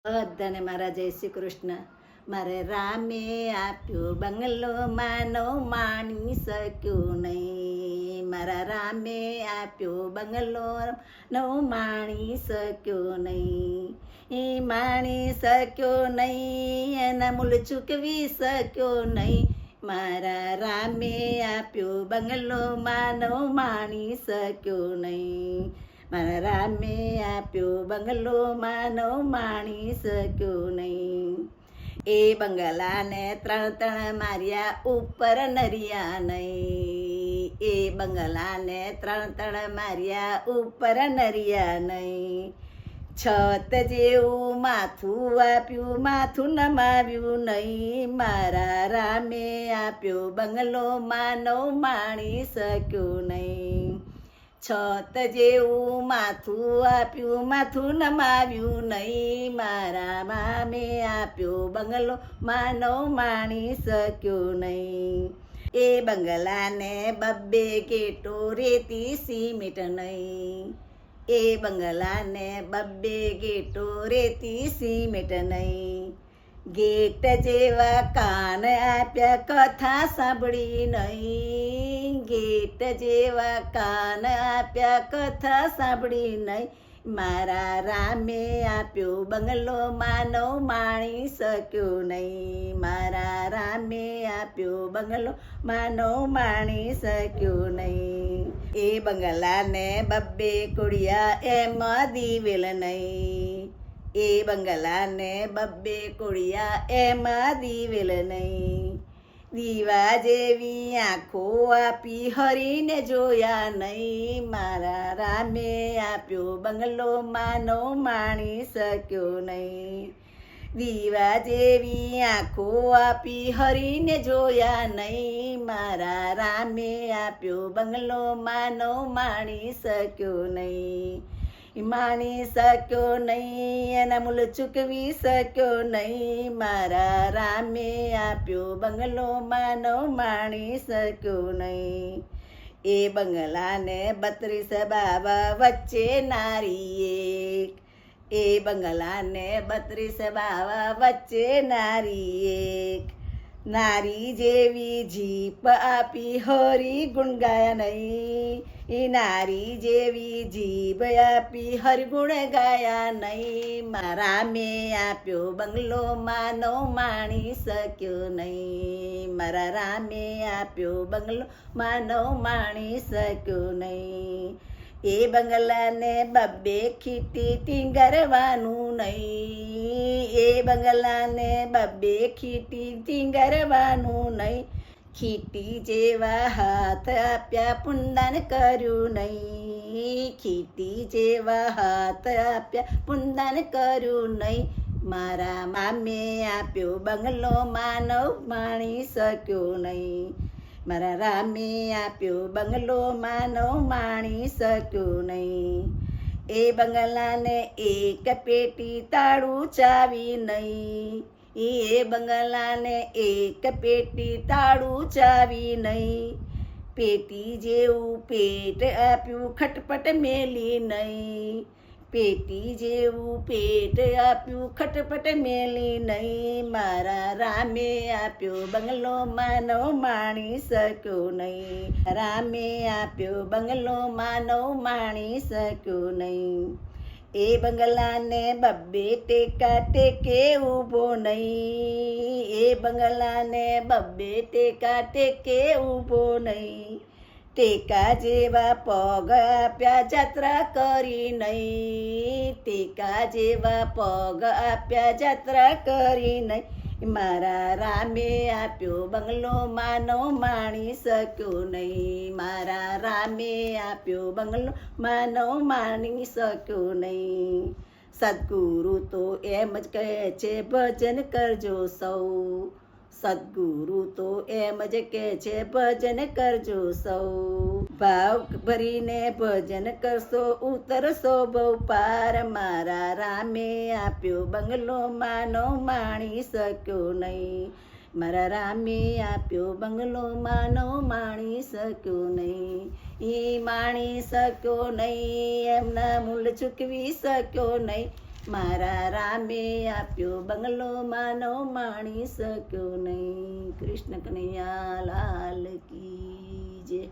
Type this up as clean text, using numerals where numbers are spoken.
બધાને મારા જય શ્રી કૃષ્ણ. મારે રામે આપ્યો બંગલો માનો માણી શક્યો નહીં. મારા રામે આપ્યો બંગલો નો માણી શક્યો નહીં. એ માણી શક્યો નહીં, એના મૂળ ચૂકવી શક્યો નહીં. મારા રામે આપ્યો બંગલો માનો માણી શક્યો નહીં. મારા રામે આપ્યો બંગલો માનો માણી શક્યો નહીં. એ બંગલાને ત્રણ ત્રણ માર્યા ઉપર નરિયા નહીં. એ બંગલાને ત્રણ ત્રણ માર્યા ઉપર નરિયા નહીં. છત જેવું માથું આપ્યું, માથું નમાવ્યું નહીં. મારા રામે આપ્યો બંગલો માનો માણી શક્યો નહીં. છત જેવું માથું આપ્યું, માથું નમાવ્યું નહીં. મારા મામે આપ્યો બંગલો માનો માણી શક્યો નહીં. એ બંગલાને બબ્બે ગેટો રેતી સિમેન્ટ નહીં. એ બંગલાને બબ્બે ગેટો રેતી સિમેન્ટ નહીં. ગેટ જેવા કાન આપ્યા, કથા સાંભળી નહીં. ગેટ જેવા કાન આપ્યા, કથા સાંભળી નહીં. મારા રામે આપ્યો બંગલો માનો માણી શક્યો નહીં. મારા રામે આપ્યો બંગલો માનો માણી શક્યો નહીં. એ બંગલાને બબ્બે કુડિયા એમાં દીવેલ નહીં. એ બંગલાને બબ્બે કુડિયા એમાં દીવેલ નહીં. દીવા જેવી આંખો આપી હરીને જોયા નહીં. મારા રામે આપ્યો બંગલો માનો માણી શક્યો નહીં. દીવા જેવી આંખો આપી હરીને જોયા નહીં. મારા રામે આપ્યો બંગલો માનો માણી શક્યો નહીં. માણી શક્યો નહીં, એના મૂળ ચૂકવી શક્યો નહીં. મારા રામે આપ્યો બંગલો માનો માણી શક્યો નહીં. એ બંગલાને 32 બાવા વચ્ચે નારી એક. એ બંગલાને 32 બાવા વચ્ચે નારી એક. નારી જેવી જીપ આપી હરી ગુણ ગાયા નહીં. એ નારી જેવી જીભ આપી હરિગુણ ગાયા નહીં. મારા મેં આપ્યો બંગલો માનો માણી શક્યો નહીં. મારા રામે આપ્યો બંગલો માનો માણી શક્યો નહીં. એ બંગલાને બબ્બે ખીટી ટીંગરવાનું નહીં. એ બંગલાને બબ્બે ખીટી ટીંગરવાનું નહીં. ખીટી જેવા હાથ આપ્યા, પુંદાન કર્યું નહીં. ખીટી જેવા હાથ આપ્યા, પુંદાન કર્યું નહીં. મારા મામે આપ્યો બંગલો માનવ માણી શક્યો નહીં. મારા રામે આપ્યો બંગલો માનવ માણી શક્યો નહીં. એ બંગલાને એક પેટી તાળું ચાવી નહીં. એ બંગલાને એક પેટી તાળું ચાવી નહીં. પેટી જેવું પેટ આપ્યું, ખટપટ મેલી નહીં. પેટી જેવું પેટ આપ્યું, ખટપટ મેલી નહીં. મારા રામે આપ્યો બંગલો માનવ માણી શક્યો નહીં. રામે આપ્યો બંગલો માનવ માણી શક્યો નહીં. એ બંગલાને બબ્બે ટેકા ટેકે ઊભો નહીં. એ બંગલાને બબ્બે ટેકા ટેકે ઊભો નહીં. ટેકા જેવા પગ આપ્યા, જાત્રા કરી નહીં. ટેકા જેવા પગ આપ્યા, જાત્રા કરી નહીં. મારા રામે આપ્યો બંગલો માનો માણી શક્યો નહીં. મારા રામે આપ્યો બંગલો માનો માણી શક્યો નહીં. સદગુરુ તો એમ જ કહે છે, ભજન કરજો સૌ. સદગુરુ તો એમ જ કહે છે, ભજન કરજો સૌ. ભાવ ભરીને ભજન કરશો, ઉતરશો બહુ પાર. મારા રામે આપ્યો બંગલો માનો માણી શક્યો નહીં. મારા રામે આપ્યો બંગલો માનો માણી શક્યો નહીં. એ માણી શક્યો નહીં, એમના મૂળ ચૂકવી શક્યો નહીં. મારા રામે આપ્યો બંગલો માનવ માણી શક્યો નહીં. કૃષ્ણ કનૈયા લાલ કી જય.